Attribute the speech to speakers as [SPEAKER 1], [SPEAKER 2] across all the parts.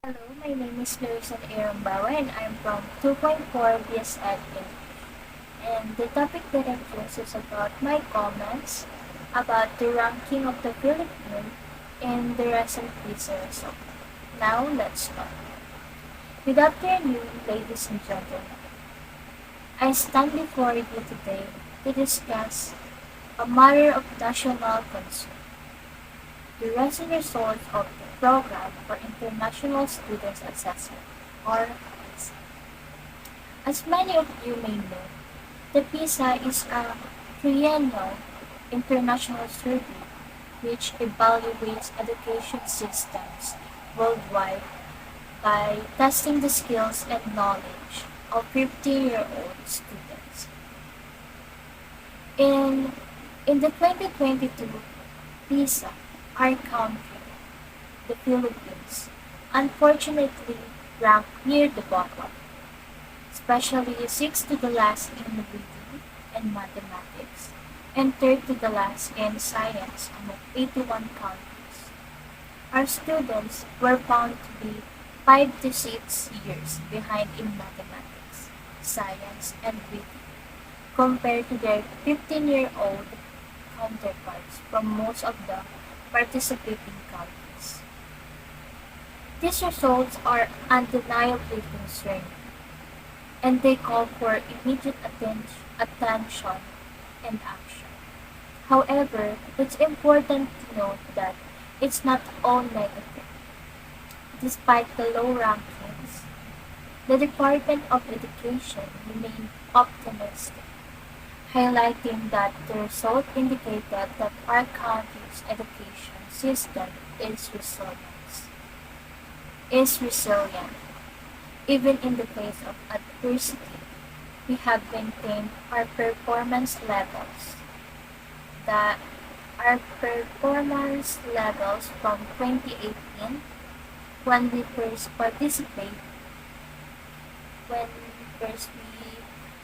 [SPEAKER 1] Hello, my name is Larissa Arambawa and I'm from 2.4 BSLA. And the topic that I chose is about my comments about the ranking of the Philippines in the recent PISA result. Now, let's start. Good afternoon, ladies and gentlemen. I stand before you today to discuss a matter of national concern, the recent results of the Program for International Students Assessment, or PISA. As many of you may know, the PISA is a triennial international survey which evaluates education systems worldwide by testing the skills and knowledge of 15-year-old students. In, in the 2022 PISA, our country, the Philippines, unfortunately ranked near the bottom, especially sixth to the last in reading and mathematics, and third to the last in science among 81 countries. Our students were found to be 5 to 6 years behind in mathematics, science, and reading, compared to their 15-year-old counterparts from most of the participating countries. These results are undeniably concerning, and they call for immediate attention and action. However, it's important to note that it's not all negative. Despite the low rankings, the Department of Education remained optimistic, highlighting that the result indicated that our country's education system is resilient. Even in the face of adversity, we have maintained our performance levels. That our performance levels from 2018 when we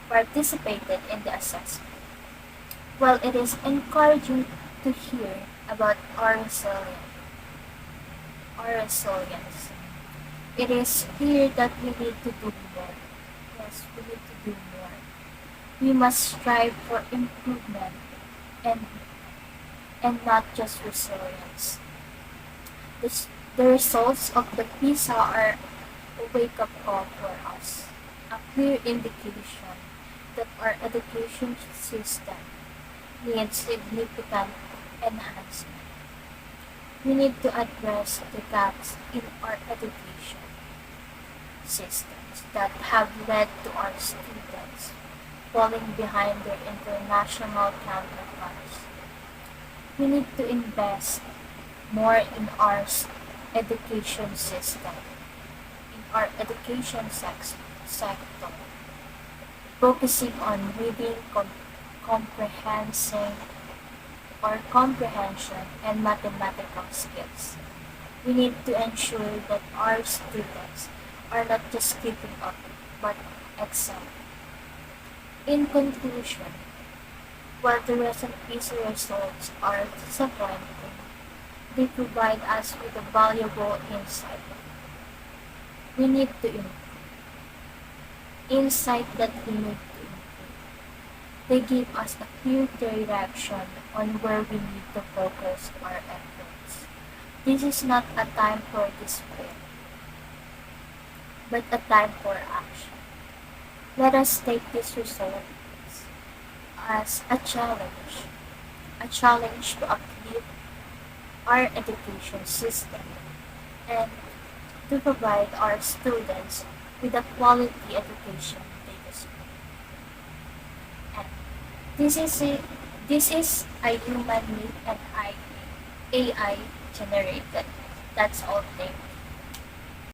[SPEAKER 1] participated in the assessment. Well, it is encouraging to hear about our resilience. It is clear that we need to do more. Yes, we need to do more. We must strive for improvement and and not just resilience. The results of the PISA are a wake-up call for us, a clear indication that our education system needs significant enhancement. We need to address the gaps in our education systems that have led to our students falling behind their international counterparts. We need to invest more in our education system, in our education sector, focusing on reading comprehension comprehension and mathematical skills. We need to ensure that our students are not just keeping up, but excelling. In conclusion, while the recent PISA results are disappointing, they provide us with a valuable insight. We need to improve. Insight that we need to improve. They give us a clear direction on where we need to focus our efforts. This is not a time for despair, but a time for action. Let us take these results as a challenge to uplift our education system and to provide our students with a quality education they deserve. And this is a human need and AI generated. That's all. Thank you.